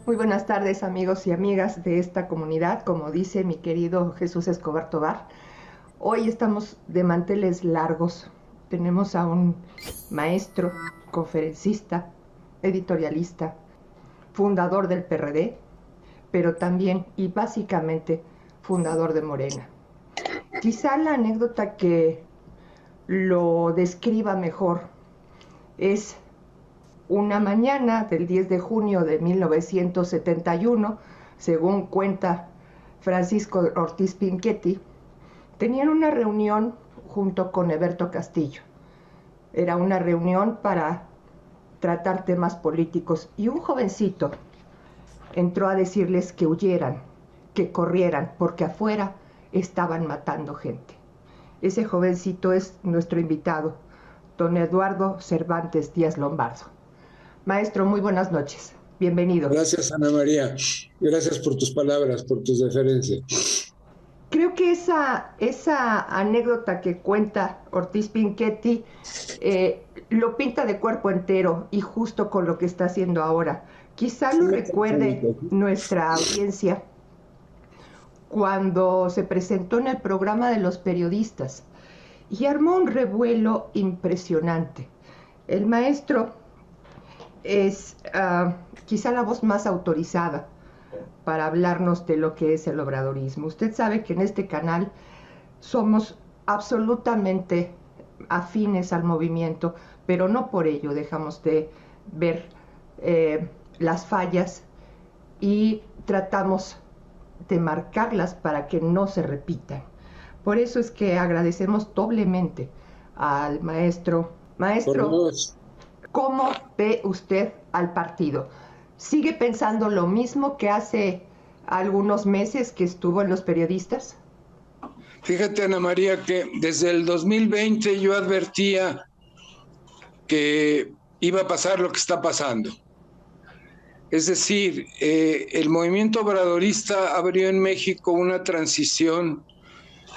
Muy buenas tardes, amigos y amigas de esta comunidad, como dice mi querido Jesús Escobar Tobar. Hoy estamos de manteles largos. Tenemos a un maestro, conferencista, editorialista, fundador del PRD, pero también y básicamente fundador de Morena. Quizá la anécdota que lo describa mejor es una mañana del 10 de junio de 1971, según cuenta Francisco Ortiz Pinchetti, tenían una reunión junto con Eberto Castillo. Era una reunión para tratar temas políticos y un jovencito entró a decirles que huyeran, que corrieran, porque afuera estaban matando gente. Ese jovencito es nuestro invitado, don Eduardo Cervantes Díaz Lombardo. Maestro, muy buenas noches. Bienvenido. Gracias, Ana María. Gracias por tus palabras, por tus deferencias. Creo que esa anécdota que cuenta Ortiz Pinchetti lo pinta de cuerpo entero y justo con lo que está haciendo ahora. Quizá lo recuerde nuestra audiencia cuando se presentó en el programa de los periodistas y armó un revuelo impresionante. El maestro es quizá la voz más autorizada para hablarnos de lo que es el obradorismo. Usted sabe que en este canal somos absolutamente afines al movimiento, pero no por ello dejamos de ver las fallas y tratamos de marcarlas para que no se repitan. Por eso es que agradecemos doblemente al maestro. Maestro, ¿cómo ve usted al partido? ¿Sigue pensando lo mismo que hace algunos meses que estuvo en Los Periodistas? Fíjate, Ana María, que desde el 2020 yo advertía que iba a pasar lo que está pasando. Es decir, el movimiento obradorista abrió en México una transición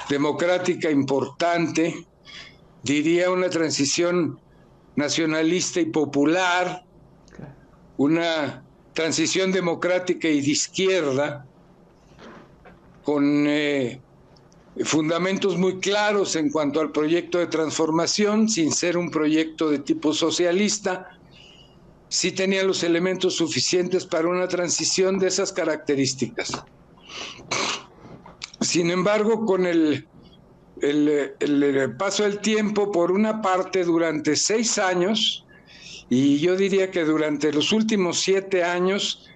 democrática importante, diría una transición nacionalista y popular, una transición democrática y de izquierda, con fundamentos muy claros en cuanto al proyecto de transformación, sin ser un proyecto de tipo socialista. Sí tenía los elementos suficientes para una transición de esas características. Sin embargo, con el paso del tiempo, por una parte, durante 6 años, y yo diría que durante los últimos 7 años,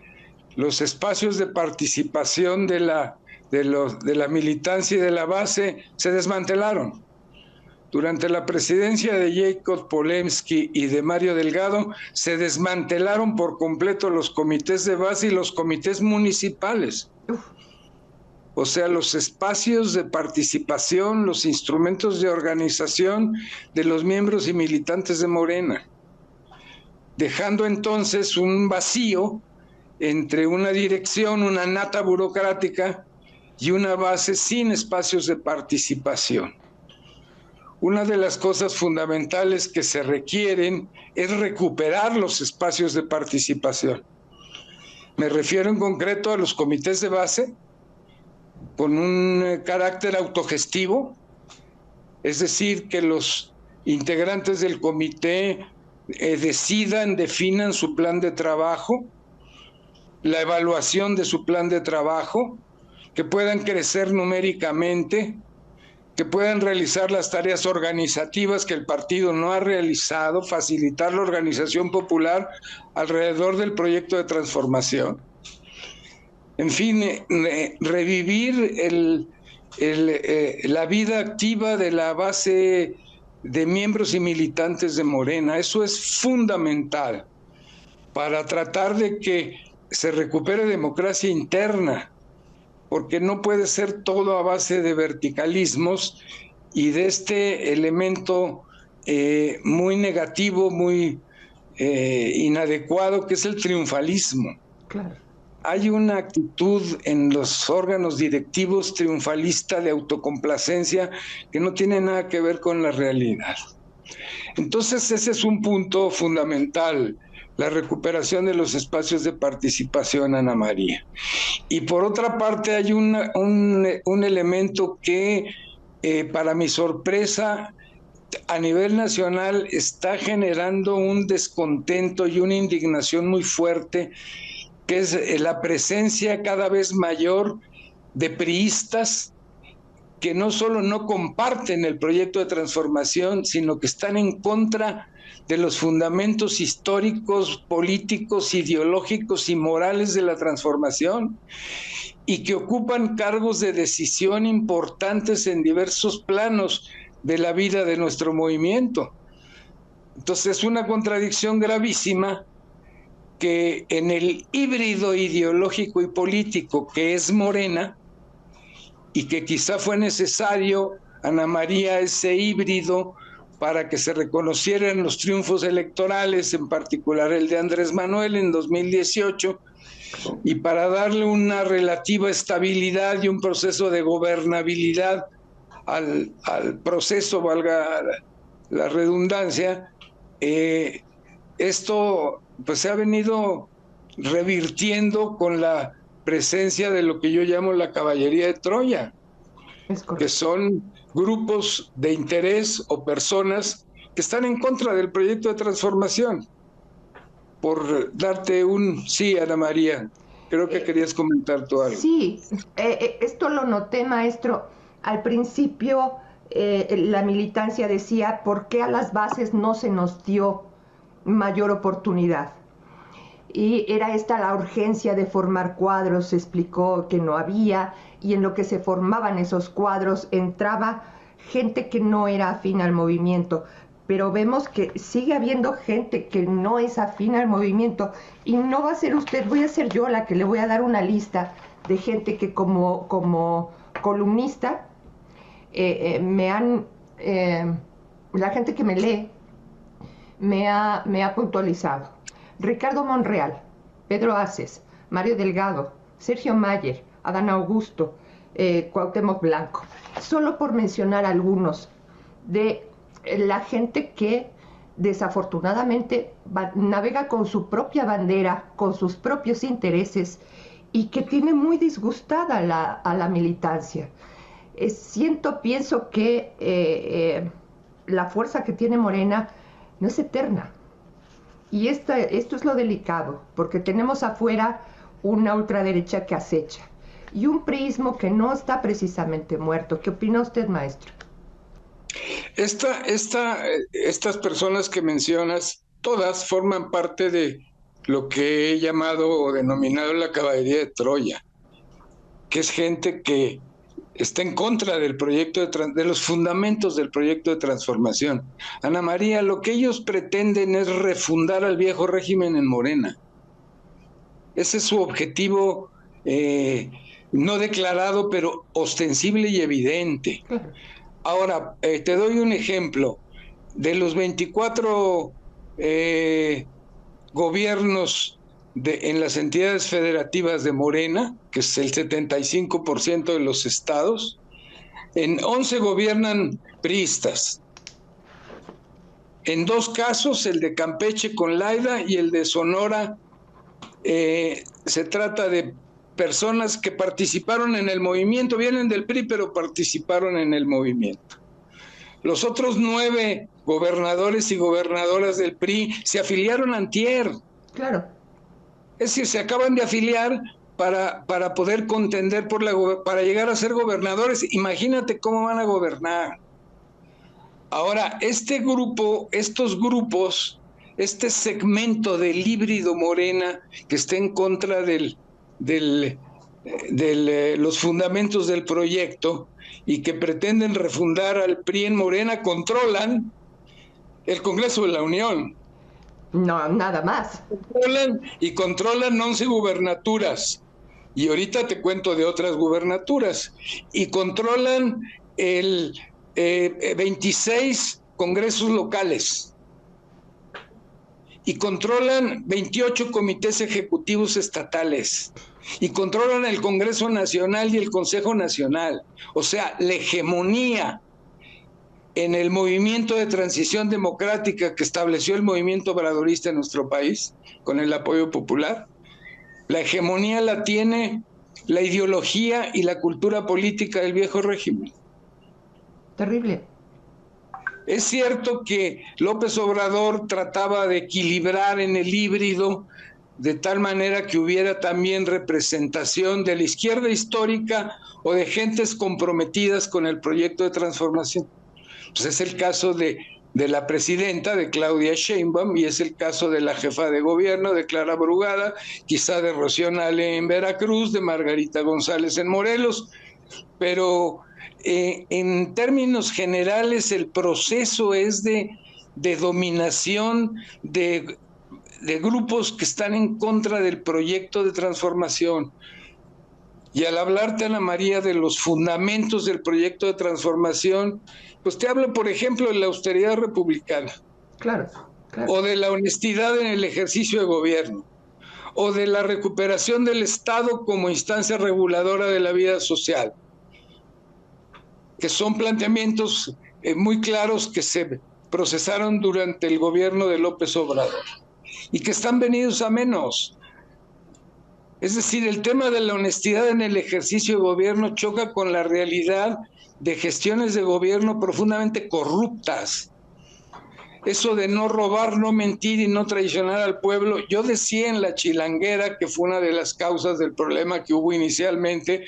los espacios de participación de la militancia y de la base se desmantelaron. Durante la presidencia de Jacob Polensky y de Mario Delgado, se desmantelaron por completo los comités de base y los comités municipales. O sea, los espacios de participación, los instrumentos de organización de los miembros y militantes de Morena, dejando entonces un vacío entre una dirección, una nata burocrática y una base sin espacios de participación. Una de las cosas fundamentales que se requieren es recuperar los espacios de participación. Me refiero en concreto a los comités de base con un carácter autogestivo, es decir, que los integrantes del comité definan su plan de trabajo, la evaluación de su plan de trabajo, que puedan crecer numéricamente, que puedan realizar las tareas organizativas que el partido no ha realizado, facilitar la organización popular alrededor del proyecto de transformación. En fin, revivir la vida activa de la base de miembros y militantes de Morena. Eso es fundamental para tratar de que se recupere democracia interna, porque no puede ser todo a base de verticalismos y de este elemento muy negativo, muy inadecuado, que es el triunfalismo. Claro. Hay una actitud en los órganos directivos triunfalista de autocomplacencia que no tiene nada que ver con la realidad. Entonces ese es un punto fundamental la recuperación de los espacios de participación, Ana María. Y por otra parte hay un elemento que, para mi sorpresa, a nivel nacional está generando un descontento y una indignación muy fuerte, que es la presencia cada vez mayor de priistas que no solo no comparten el proyecto de transformación, sino que están en contra de los fundamentos históricos, políticos, ideológicos y morales de la transformación, y que ocupan cargos de decisión importantes en diversos planos de la vida de nuestro movimiento. Entonces es una contradicción gravísima que en el híbrido ideológico y político que es Morena, y que quizá fue necesario, Ana María, ese híbrido para que se reconocieran los triunfos electorales, en particular el de Andrés Manuel en 2018, y para darle una relativa estabilidad y un proceso de gobernabilidad al proceso, valga la redundancia. Esto pues se ha venido revirtiendo con la presencia de lo que yo llamo la caballería de Troya, que son grupos de interés o personas que están en contra del proyecto de transformación. Por darte un sí, Ana María, creo que querías comentar tú algo. Sí, esto lo noté, maestro. Al principio la militancia decía, ¿por qué a las bases no se nos dio mayor oportunidad? Y era esta la urgencia de formar cuadros, se explicó que no había, y en lo que se formaban esos cuadros entraba gente que no era afín al movimiento, pero vemos que sigue habiendo gente que no es afín al movimiento, y no va a ser usted, voy a ser yo la que le voy a dar una lista de gente que como columnista la gente que me lee me ha puntualizado. Ricardo Monreal, Pedro Aces, Mario Delgado, Sergio Mayer, Adán Augusto, Cuauhtémoc Blanco, solo por mencionar algunos de la gente que desafortunadamente navega con su propia bandera, con sus propios intereses, y que tiene muy disgustada a la militancia. Pienso que la fuerza que tiene Morena no es eterna. Y esto es lo delicado, porque tenemos afuera una ultraderecha que acecha y un priismo que no está precisamente muerto. ¿Qué opina usted, maestro? Estas personas que mencionas, todas forman parte de lo que he llamado o denominado la caballería de Troya, que es gente que está en contra del proyecto de los fundamentos del proyecto de transformación. Ana María, lo que ellos pretenden es refundar al viejo régimen en Morena. Ese es su objetivo, no declarado, pero ostensible y evidente. Ahora, te doy un ejemplo. De los 24 gobiernos en las entidades federativas de Morena, que es el 75% de los estados, en 11 gobiernan priistas. En 2 casos, el de Campeche con Laida y el de Sonora, se trata de personas que participaron en el movimiento, vienen del PRI, pero participaron en el movimiento. Los otros 9 gobernadores y gobernadoras del PRI se afiliaron antier. Claro. Es decir, se acaban de afiliar para poder contender para llegar a ser gobernadores. Imagínate cómo van a gobernar. Ahora, estos grupos, este segmento del híbrido Morena que está en contra de los fundamentos del proyecto y que pretenden refundar al PRI en Morena, controlan el Congreso de la Unión. No, nada más. Controlan 11 gubernaturas. Y ahorita te cuento de otras gubernaturas. Y controlan 26 congresos locales. Y controlan 28 comités ejecutivos estatales. Y controlan el Congreso Nacional y el Consejo Nacional. O sea, la hegemonía en el movimiento de transición democrática que estableció el movimiento obradorista en nuestro país, con el apoyo popular. La hegemonía la tiene la ideología y la cultura política del viejo régimen. Terrible. Es cierto que López Obrador trataba de equilibrar en el híbrido de tal manera que hubiera también representación de la izquierda histórica o de gentes comprometidas con el proyecto de transformación. Pues es el caso de la presidenta, de Claudia Sheinbaum, y es el caso de la jefa de gobierno, de Clara Brugada, quizá de Rocío Nale en Veracruz, de Margarita González en Morelos, pero en términos generales el proceso es de dominación de grupos que están en contra del proyecto de transformación. Y al hablarte, Ana María, de los fundamentos del proyecto de transformación, pues te hablo, por ejemplo, de la austeridad republicana. Claro. O de la honestidad en el ejercicio de gobierno, o de la recuperación del Estado como instancia reguladora de la vida social, que son planteamientos muy claros que se procesaron durante el gobierno de López Obrador y que están venidos a menos. Es decir, el tema de la honestidad en el ejercicio de gobierno choca con la realidad de gestiones de gobierno profundamente corruptas. Eso de no robar, no mentir y no traicionar al pueblo. Yo decía en La Chilanguera, que fue una de las causas del problema que hubo inicialmente,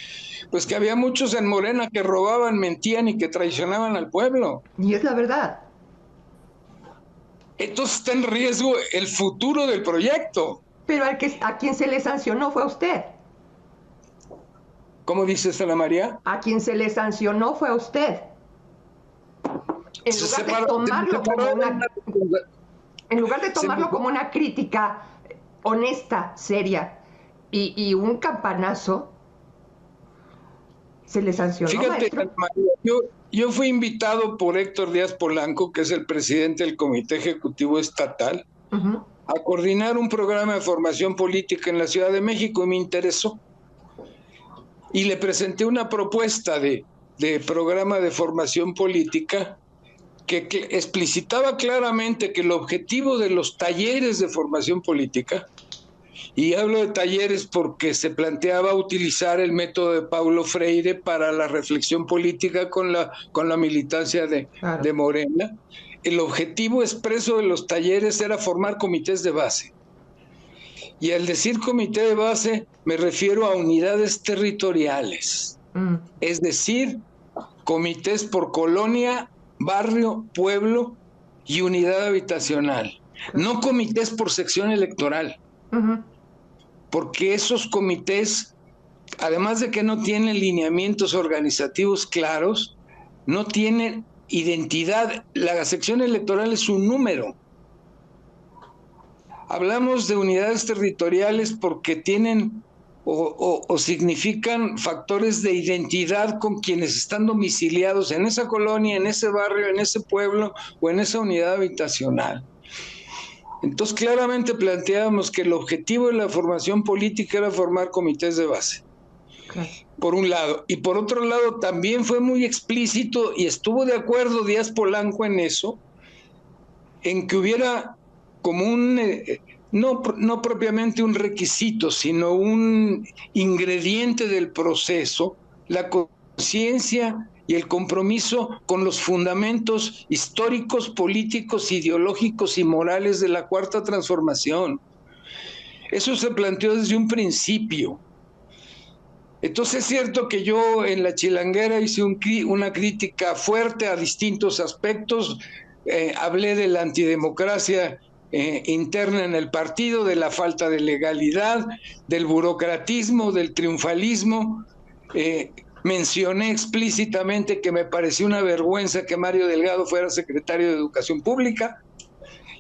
pues que había muchos en Morena que robaban, mentían y que traicionaban al pueblo. Y es la verdad. Entonces está en riesgo el futuro del proyecto. Pero a quien se le sancionó fue a usted. ¿Cómo dices, Ana María? A quien se le sancionó fue a usted. En lugar de tomarlo como una crítica honesta, seria y un campanazo, se le sancionó. Fíjate, Ana María, yo fui invitado por Héctor Díaz Polanco, que es el presidente del Comité Ejecutivo Estatal, a coordinar un programa de formación política en la Ciudad de México y me interesó. Y le presenté una propuesta de programa de formación política que explicitaba claramente que el objetivo de los talleres de formación política, y hablo de talleres porque se planteaba utilizar el método de Paulo Freire para la reflexión política con la militancia de Morena. El objetivo expreso de los talleres era formar comités de base. Y al decir comité de base me refiero a unidades territoriales, es decir, comités por colonia, barrio, pueblo y unidad habitacional, no comités por sección electoral, porque esos comités, además de que no tienen lineamientos organizativos claros, no tienen identidad. La sección electoral es un número. Hablamos de unidades territoriales porque tienen o significan factores de identidad con quienes están domiciliados en esa colonia, en ese barrio, en ese pueblo o en esa unidad habitacional. Entonces claramente planteábamos que el objetivo de la formación política era formar comités de base, por un lado. Y por otro lado también fue muy explícito y estuvo de acuerdo Díaz Polanco en eso, en que hubiera como no propiamente un requisito, sino un ingrediente del proceso, la conciencia y el compromiso con los fundamentos históricos, políticos, ideológicos y morales de la Cuarta Transformación. Eso se planteó desde un principio. Entonces es cierto que yo en La Chilanguera hice una crítica fuerte a distintos aspectos, hablé de la antidemocracia interna en el partido, de la falta de legalidad, del burocratismo, del triunfalismo. Mencioné explícitamente que me pareció una vergüenza que Mario Delgado fuera secretario de Educación Pública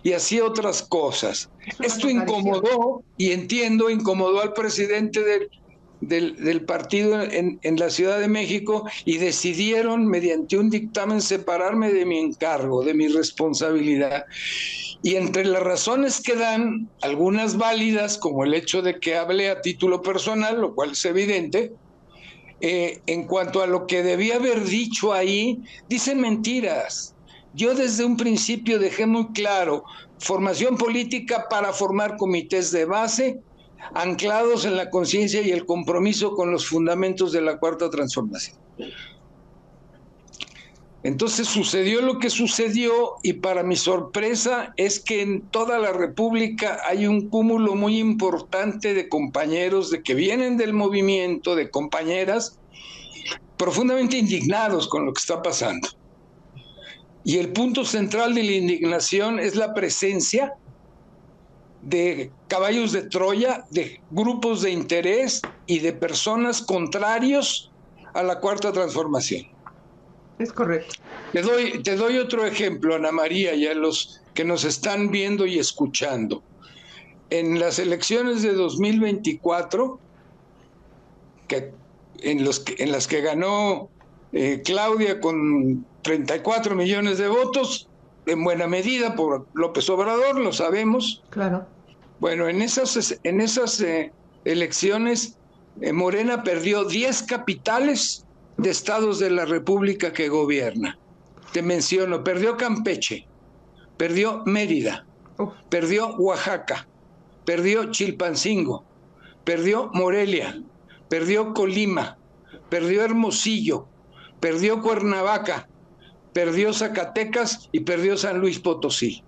y así otras cosas. Esto incomodó, y entiendo, incomodó al presidente del partido en la Ciudad de México y decidieron mediante un dictamen separarme de mi encargo, de mi responsabilidad. Y entre las razones que dan, algunas válidas, como el hecho de que hablé a título personal, lo cual es evidente, en cuanto a lo que debía haber dicho ahí, dicen mentiras. yo desde un principio dejé muy claro, formación política para formar comités de base, anclados en la conciencia y el compromiso con los fundamentos de la Cuarta Transformación. Entonces sucedió lo que sucedió y para mi sorpresa es que en toda la República hay un cúmulo muy importante de compañeros de que vienen del movimiento, de compañeras profundamente indignados con lo que está pasando. Y el punto central de la indignación es la presencia de caballos de Troya, de grupos de interés y de personas contrarios a la Cuarta Transformación. Es correcto. Te doy otro ejemplo, Ana María, y a los que nos están viendo y escuchando. En las elecciones de 2024, en las que ganó Claudia con 34 millones de votos, en buena medida por López Obrador, lo sabemos. Claro. Bueno, en esas elecciones, Morena perdió 10 capitales de estados de la República que gobierna. Te menciono, perdió Campeche, perdió Mérida, perdió Oaxaca, perdió Chilpancingo, perdió Morelia, perdió Colima, perdió Hermosillo, perdió Cuernavaca, perdió Zacatecas y perdió San Luis Potosí.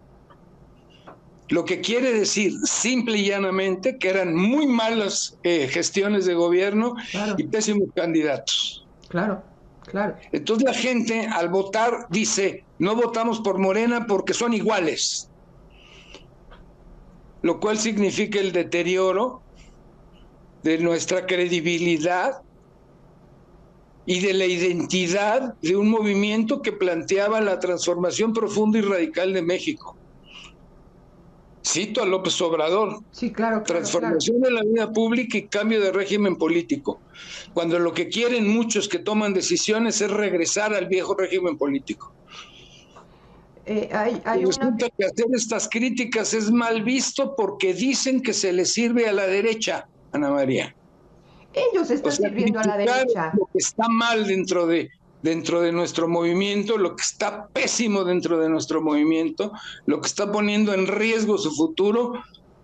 Lo que quiere decir, simple y llanamente, que eran muy malas gestiones de gobierno, claro, y pésimos candidatos. Claro, claro. Entonces la gente al votar dice, no votamos por Morena porque son iguales. Lo cual significa el deterioro de nuestra credibilidad y de la identidad de un movimiento que planteaba la transformación profunda y radical de México. Cito a López Obrador. Sí, claro. Transformación de la vida pública y cambio de régimen político. Cuando lo que quieren muchos que toman decisiones es regresar al viejo régimen político. Resulta que hacer estas críticas es mal visto porque dicen que se les sirve a la derecha, Ana María. Ellos están sirviendo a la derecha. Lo que está mal dentro de nuestro movimiento, lo que está pésimo dentro de nuestro movimiento, lo que está poniendo en riesgo su futuro,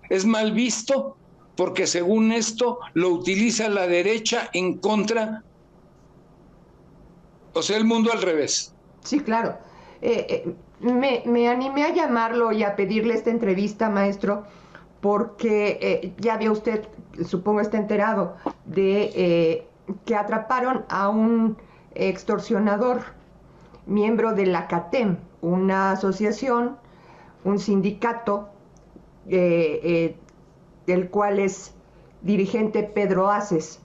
es mal visto porque según esto lo utiliza la derecha en contra, o sea, el mundo al revés. Sí, claro. Me animé a llamarlo y a pedirle esta entrevista, maestro, porque ya vio usted, supongo está enterado, de que atraparon a un extorsionador, miembro de la CATEM, una asociación, un sindicato, del cual es dirigente Pedro Aces,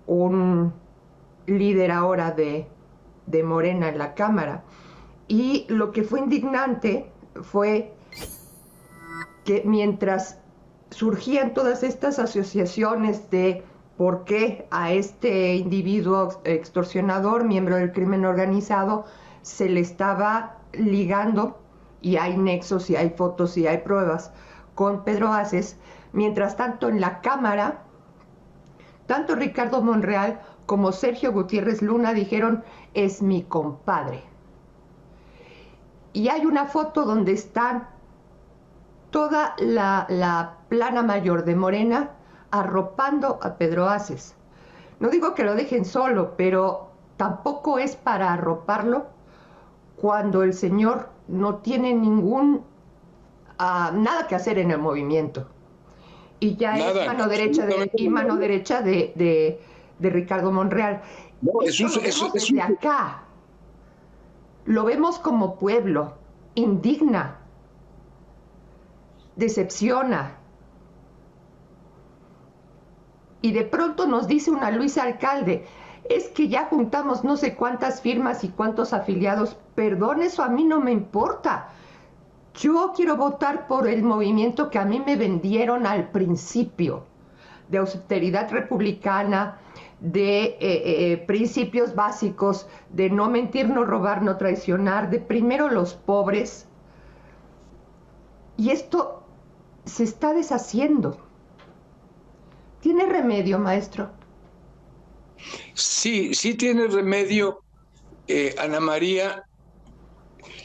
un líder ahora de Morena en la Cámara. Y lo que fue indignante fue que mientras surgían todas estas asociaciones de por qué a este individuo extorsionador, miembro del crimen organizado, se le estaba ligando, y hay nexos, y hay fotos, y hay pruebas, con Pedro Aces, mientras tanto en la Cámara, tanto Ricardo Monreal como Sergio Gutiérrez Luna dijeron, es mi compadre. Y hay una foto donde están toda la plana mayor de Morena arropando a Pedro Aces. No digo que lo dejen solo, pero tampoco es para arroparlo cuando el señor no tiene nada que hacer en el movimiento. Y ya nada, es mano derecha de Ricardo Monreal. No, desde acá. Lo vemos como pueblo, indigna, decepciona. Y de pronto nos dice una Luisa Alcalde, es que ya juntamos no sé cuántas firmas y cuántos afiliados. Perdón, eso a mí no me importa. Yo quiero votar por el movimiento que a mí me vendieron al principio, de austeridad republicana, de principios básicos, de no mentir, no robar, no traicionar, de primero los pobres. Y esto se está deshaciendo. ¿Tiene remedio, maestro? Sí, sí tiene remedio, Ana María.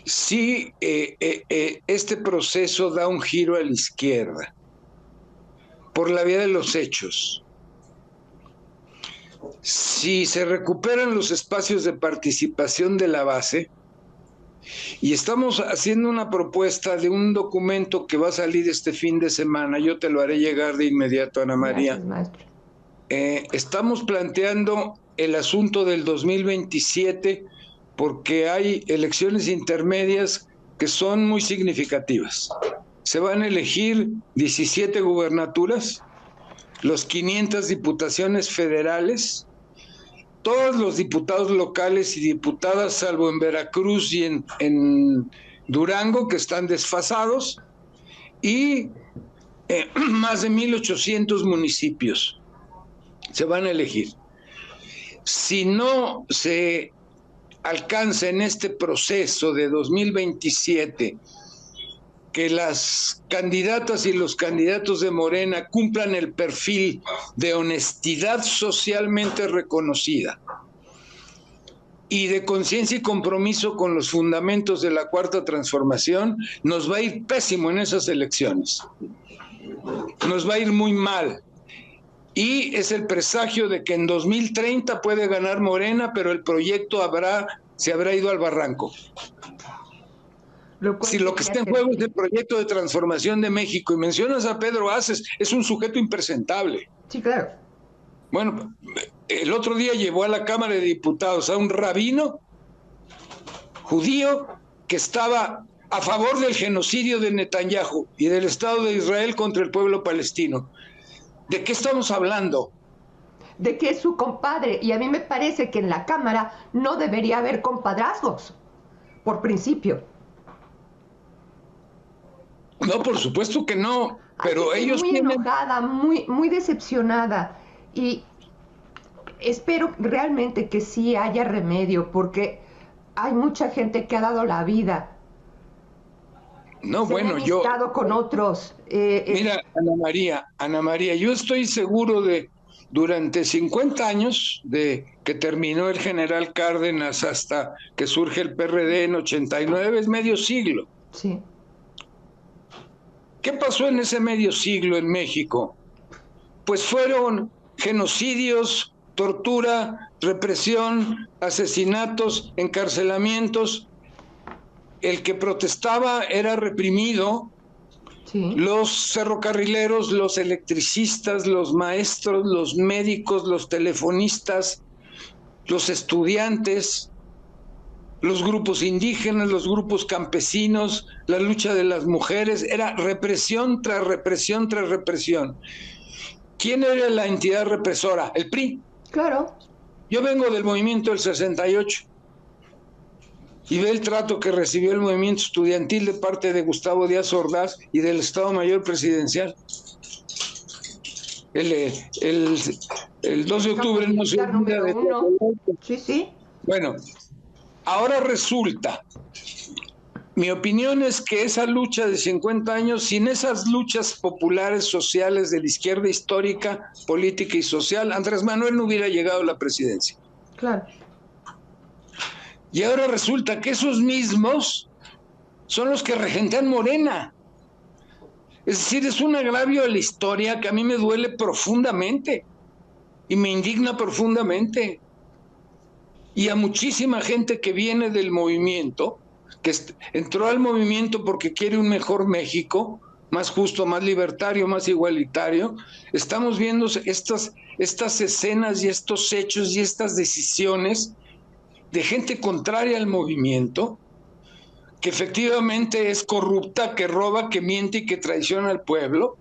si este proceso da un giro a la izquierda por la vía de los hechos, si se recuperan los espacios de participación de la base, y estamos haciendo una propuesta de un documento que va a salir este fin de semana, yo te lo haré llegar de inmediato, Ana María. Gracias, maestro. Estamos planteando el asunto del 2027 porque hay elecciones intermedias que son muy significativas. Se van a elegir 17 gubernaturas, los 500 diputaciones federales, todos los diputados locales y diputadas, salvo en Veracruz y en Durango, que están desfasados, y más de 1,800 municipios se van a elegir. Si no se alcanza en este proceso de 2027 que las candidatas y los candidatos de Morena cumplan el perfil de honestidad socialmente reconocida y de conciencia y compromiso con los fundamentos de la Cuarta Transformación, nos va a ir pésimo en esas elecciones. Nos va a ir muy mal. Y es el presagio de que en 2030 puede ganar Morena, pero el proyecto se habrá ido al barranco. Si lo que está en juego es el proyecto de transformación de México, y mencionas a Pedro Aces, es un sujeto impresentable. Sí, claro. Bueno, el otro día llevó a la Cámara de Diputados a un rabino judío que estaba a favor del genocidio de Netanyahu y del Estado de Israel contra el pueblo palestino. ¿De qué estamos hablando? De que es su compadre, y a mí me parece que en la Cámara no debería haber compadrazgos, por principio. No, por supuesto que no, pero ellos muy enojada, muy decepcionada, y espero realmente que sí haya remedio, porque hay mucha gente que ha dado la vida. No, bueno, yo he estado con otros. Mira, Ana María, yo estoy seguro de durante 50 años de que terminó el general Cárdenas hasta que surge el PRD en 89, es medio siglo. Sí. ¿Qué pasó en ese medio siglo en México? Pues fueron genocidios, tortura, represión, asesinatos, encarcelamientos. El que protestaba era reprimido. Sí. Los ferrocarrileros, los electricistas, los maestros, los médicos, los telefonistas, los estudiantes, los grupos indígenas, los grupos campesinos, la lucha de las mujeres, era represión tras represión tras represión. ¿Quién era la entidad represora? El PRI. Claro. Yo vengo del movimiento del 68 y ve el trato que recibió el movimiento estudiantil de parte de Gustavo Díaz Ordaz y del Estado Mayor Presidencial. El 2 de octubre no se olvida de... Sí, sí. Bueno, ahora resulta, mi opinión es que esa lucha de 50 años, sin esas luchas populares, sociales de la izquierda histórica, política y social, Andrés Manuel no hubiera llegado a la presidencia. Claro. Y ahora resulta que esos mismos son los que regentean Morena. Es decir, es un agravio a la historia que a mí me duele profundamente y me indigna profundamente. Y a muchísima gente que viene del movimiento, que entró al movimiento porque quiere un mejor México, más justo, más libertario, más igualitario, estamos viendo estas escenas y estos hechos y estas decisiones de gente contraria al movimiento, que efectivamente es corrupta, que roba, que miente y que traiciona al pueblo,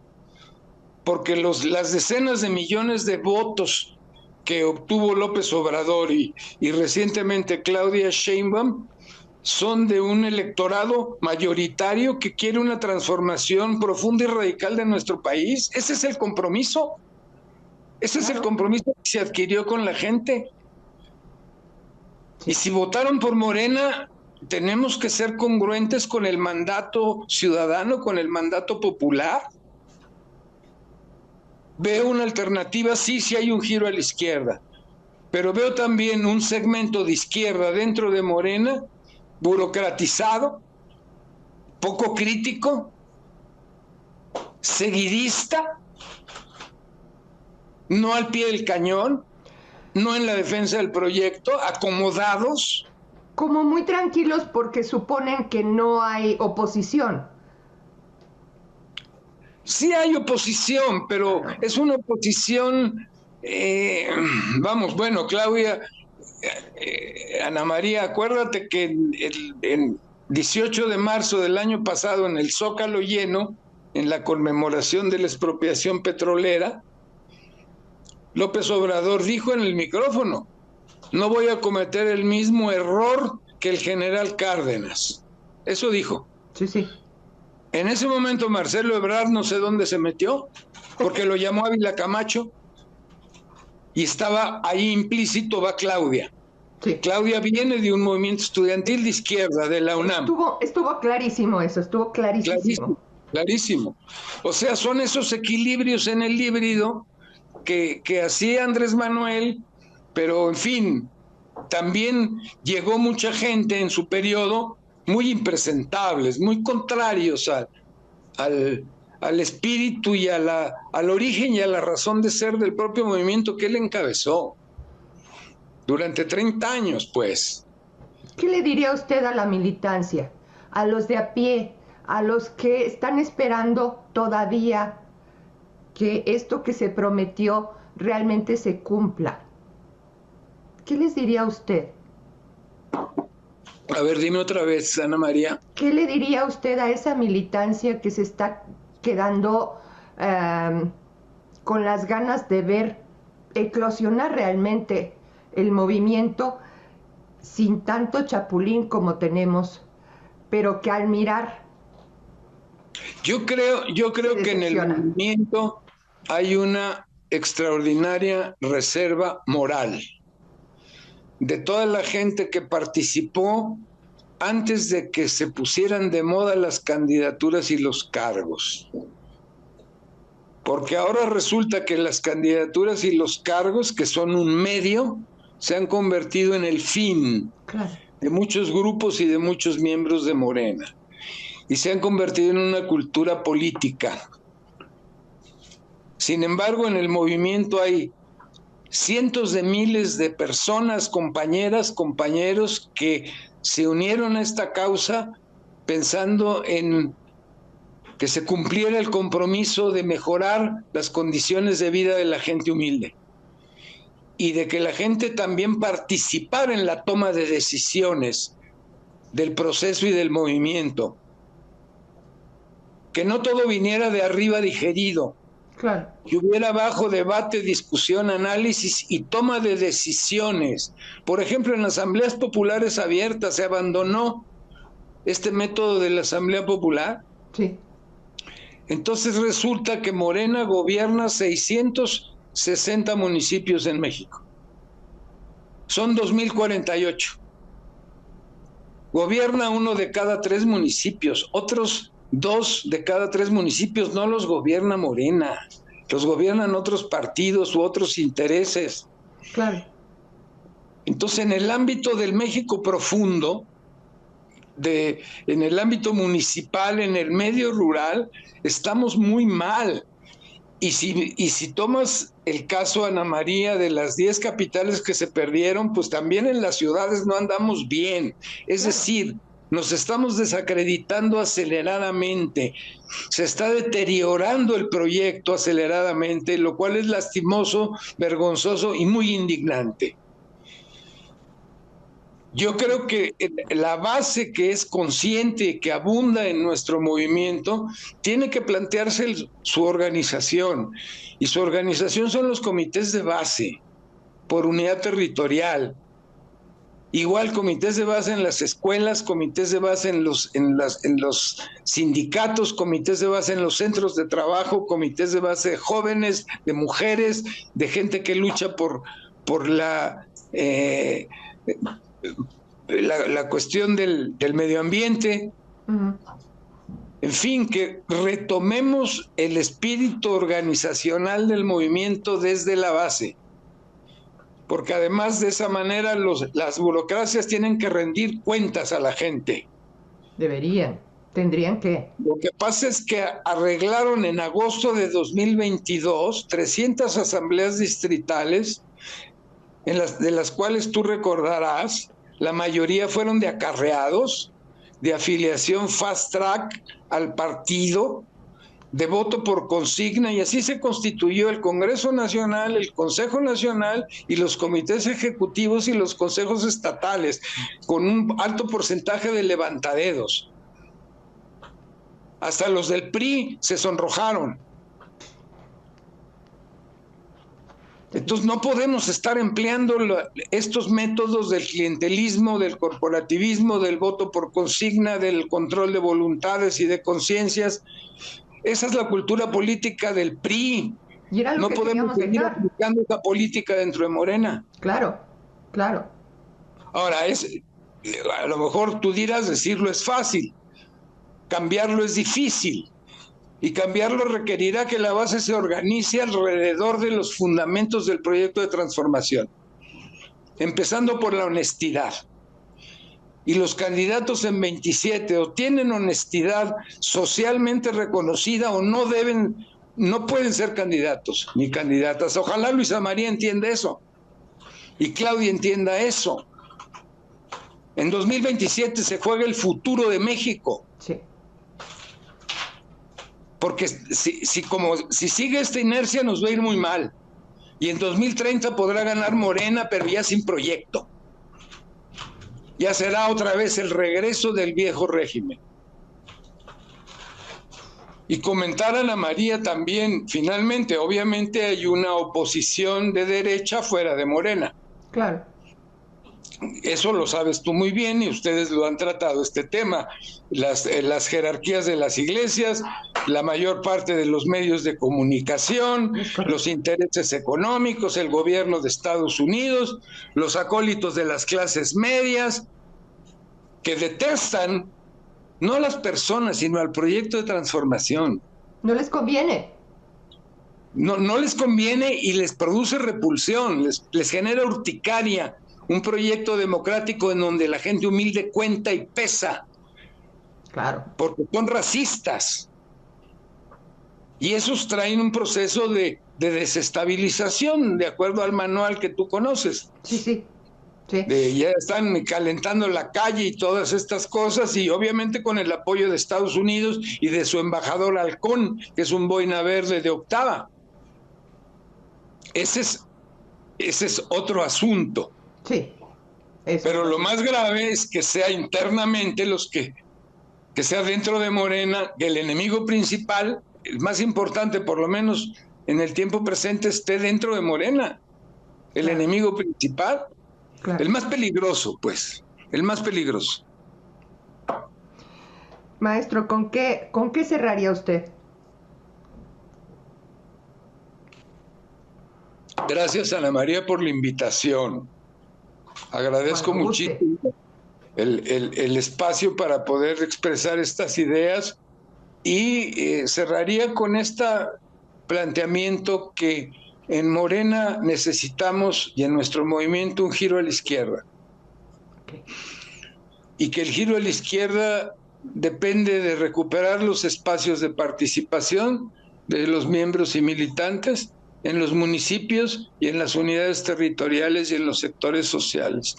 porque las decenas de millones de votos que obtuvo López Obrador y recientemente Claudia Sheinbaum son de un electorado mayoritario que quiere una transformación profunda y radical de nuestro país. Ese es el compromiso. Ese es el compromiso que se adquirió con la gente. Y si votaron por Morena, tenemos que ser congruentes con el mandato ciudadano, con el mandato popular. Veo una alternativa, sí hay un giro a la izquierda, pero veo también un segmento de izquierda dentro de Morena burocratizado, poco crítico, seguidista, no al pie del cañón, no en la defensa del proyecto, acomodados. Como muy tranquilos porque suponen que no hay oposición. Sí hay oposición, pero es una oposición, vamos, bueno, Claudia, Ana María, acuérdate que el 18 de marzo del año pasado, en el Zócalo lleno, en la conmemoración de la expropiación petrolera, López Obrador dijo en el micrófono: no voy a cometer el mismo error que el general Cárdenas. Eso dijo. Sí, sí. En ese momento Marcelo Ebrard no sé dónde se metió, porque lo llamó Ávila Camacho y estaba ahí implícito, va Claudia. Sí. Claudia viene de un movimiento estudiantil de izquierda, de la UNAM. Estuvo clarísimo eso, estuvo clarísimo. Clarísimo. O sea, son esos equilibrios en el híbrido que hacía Andrés Manuel, pero en fin, también llegó mucha gente en su periodo muy impresentables, muy contrarios al espíritu y al origen y a la razón de ser del propio movimiento que él encabezó durante 30 años, pues. ¿Qué le diría usted a la militancia, a los de a pie, a los que están esperando todavía que esto que se prometió realmente se cumpla? ¿Qué les diría usted? A ver, dime otra vez, Ana María. ¿Qué le diría usted a esa militancia que se está quedando con las ganas de ver eclosionar realmente el movimiento sin tanto chapulín como tenemos, pero que al mirar... Yo creo que en el movimiento hay una extraordinaria reserva moral de toda la gente que participó antes de que se pusieran de moda las candidaturas y los cargos. Porque ahora resulta que las candidaturas y los cargos, que son un medio, se han convertido en el fin de muchos grupos y de muchos miembros de Morena. Y se han convertido en una cultura política. Sin embargo, en el movimiento hay cientos de miles de personas, compañeras, compañeros, que se unieron a esta causa pensando en que se cumpliera el compromiso de mejorar las condiciones de vida de la gente humilde y de que la gente también participara en la toma de decisiones del proceso y del movimiento. Que no todo viniera de arriba digerido, claro, que hubiera abajo debate, discusión, análisis y toma de decisiones. Por ejemplo, en las asambleas populares abiertas se abandonó este método de la asamblea popular. Sí. Entonces resulta que Morena gobierna 660 municipios en México. Son 2048. Gobierna 1 de cada 3 municipios, otros 2 de cada 3 municipios no los gobierna Morena, los gobiernan otros partidos u otros intereses. Claro. Entonces, en el ámbito del México profundo, en el ámbito municipal, en el medio rural, estamos muy mal. Y si tomas el caso, Ana María, de las 10 capitales que se perdieron, pues también en las ciudades no andamos bien. Es decir, nos estamos desacreditando aceleradamente. Se está deteriorando el proyecto aceleradamente, lo cual es lastimoso, vergonzoso y muy indignante. Yo creo que la base que es consciente, que abunda en nuestro movimiento, tiene que plantearse su organización. Y su organización son los comités de base, por unidad territorial. Igual comités de base en las escuelas, comités de base en los sindicatos, comités de base en los centros de trabajo, comités de base de jóvenes, de mujeres, de gente que lucha por la cuestión del medio ambiente. Uh-huh. En fin, que retomemos el espíritu organizacional del movimiento desde la base, porque además de esa manera las burocracias tienen que rendir cuentas a la gente. Deberían, tendrían que. Lo que pasa es que arreglaron en agosto de 2022 300 asambleas distritales, de las cuales tú recordarás, la mayoría fueron de acarreados, de afiliación fast track al partido, de voto por consigna, y así se constituyó el Congreso Nacional, el Consejo Nacional y los comités ejecutivos y los consejos estatales, con un alto porcentaje de levantadedos. Hasta los del PRI se sonrojaron. Entonces no podemos estar empleando estos métodos del clientelismo, del corporativismo, del voto por consigna, del control de voluntades y de conciencias. Esa es la cultura política del PRI. Y era lo no que podemos seguir aplicando esa política dentro de Morena. Claro, claro. Ahora, a lo mejor tú dirás, decirlo es fácil, cambiarlo es difícil. Y cambiarlo requerirá que la base se organice alrededor de los fundamentos del proyecto de transformación, empezando por la honestidad. Y los candidatos en 27 o tienen honestidad socialmente reconocida o no pueden ser candidatos ni candidatas. Ojalá Luisa María entienda eso y Claudia entienda eso. En 2027 se juega el futuro de México. Sí. Porque si sigue esta inercia nos va a ir muy mal. Y en 2030 podrá ganar Morena, pero ya sin proyecto. Ya será otra vez el regreso del viejo régimen. Y comentar a Ana María también, finalmente, obviamente hay una oposición de derecha fuera de Morena. Claro. Eso lo sabes tú muy bien y ustedes lo han tratado este tema. Las jerarquías de las iglesias, la mayor parte de los medios de comunicación, los intereses económicos, el gobierno de Estados Unidos, los acólitos de las clases medias, que detestan no a las personas, sino al proyecto de transformación. No les conviene. No les conviene y les produce repulsión, les genera urticaria. Un proyecto democrático en donde la gente humilde cuenta y pesa. Claro. Porque son racistas. Y esos traen un proceso de desestabilización, de acuerdo al manual que tú conoces. Sí. Ya están calentando la calle y todas estas cosas, y obviamente con el apoyo de Estados Unidos y de su embajador Halcón, que es un boina verde de octava. Ese es otro asunto. Sí. Pero lo más grave es que sea internamente que sea dentro de Morena, que el enemigo principal, el más importante por lo menos en el tiempo presente, esté dentro de Morena. El enemigo principal, el más peligroso, pues, el más peligroso. Maestro, ¿con qué cerraría usted? Gracias, Ana María, por la invitación. Agradezco muchísimo el espacio para poder expresar estas ideas y cerraría con este planteamiento que en Morena necesitamos y en nuestro movimiento un giro a la izquierda. Y que el giro a la izquierda depende de recuperar los espacios de participación de los miembros y militantes en los municipios y en las unidades territoriales y en los sectores sociales.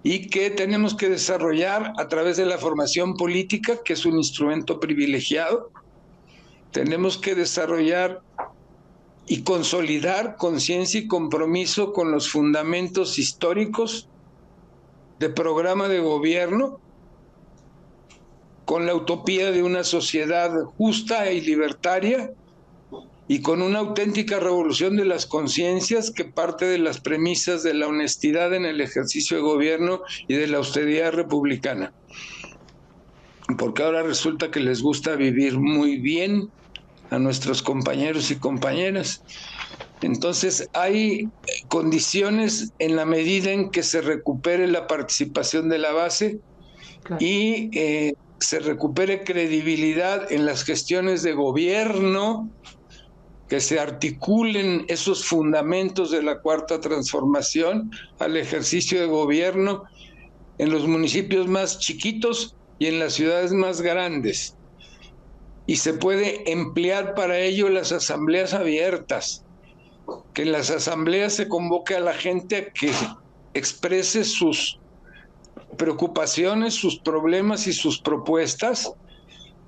Y que tenemos que desarrollar a través de la formación política, que es un instrumento privilegiado. Tenemos que desarrollar y consolidar conciencia y compromiso con los fundamentos históricos de programa de gobierno, con la utopía de una sociedad justa y libertaria, y con una auténtica revolución de las conciencias que parte de las premisas de la honestidad en el ejercicio de gobierno y de la austeridad republicana. Porque ahora resulta que les gusta vivir muy bien a nuestros compañeros y compañeras. Entonces hay condiciones en la medida en que se recupere la participación de la base y se recupere credibilidad en las gestiones de gobierno que se articulen esos fundamentos de la Cuarta Transformación al ejercicio de gobierno en los municipios más chiquitos y en las ciudades más grandes. Y se puede emplear para ello las asambleas abiertas, que en las asambleas se convoque a la gente a que exprese sus preocupaciones, sus problemas y sus propuestas,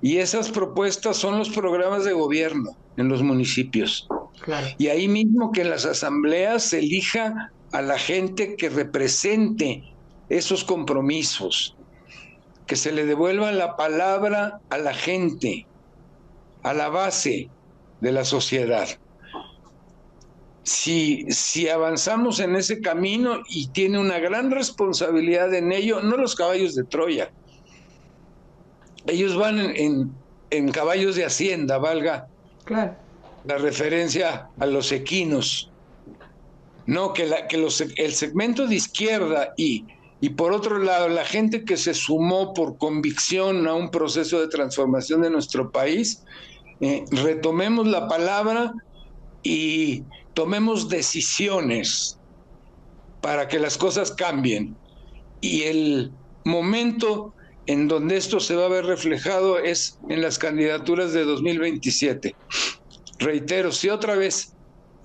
y esas propuestas son los programas de gobierno en los municipios. Claro. Y ahí mismo que en las asambleas se elija a la gente que represente esos compromisos, que se le devuelva la palabra a la gente, a la base de la sociedad. Si avanzamos en ese camino, y tiene una gran responsabilidad en ello, no los caballos de Troya, ellos van en caballos de hacienda, valga Claro. la referencia a los equinos, no que el segmento de izquierda y por otro lado la gente que se sumó por convicción a un proceso de transformación de nuestro país, retomemos la palabra y tomemos decisiones para que las cosas cambien. Y el momento en donde esto se va a ver reflejado es en las candidaturas de 2027. Reitero, si otra vez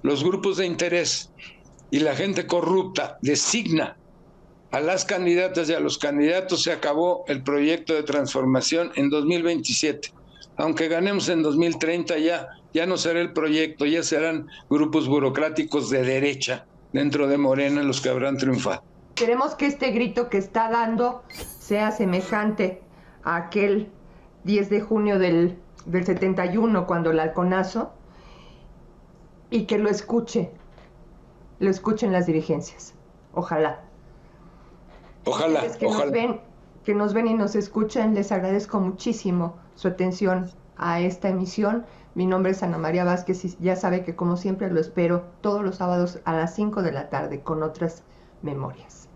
los grupos de interés y la gente corrupta designa a las candidatas y a los candidatos, se acabó el proyecto de transformación en 2027. Aunque ganemos en 2030, ya no será el proyecto, ya serán grupos burocráticos de derecha dentro de Morena los que habrán triunfado. Queremos que este grito que está dando sea semejante a aquel 10 de junio del 71, cuando el halconazo, y que lo escuchen las dirigencias. Ojalá. Ojalá. Que nos ven y nos escuchan, les agradezco muchísimo su atención a esta emisión. Mi nombre es Ana María Vázquez y ya sabe que como siempre lo espero todos los sábados a las 5 de la tarde con otras memorias.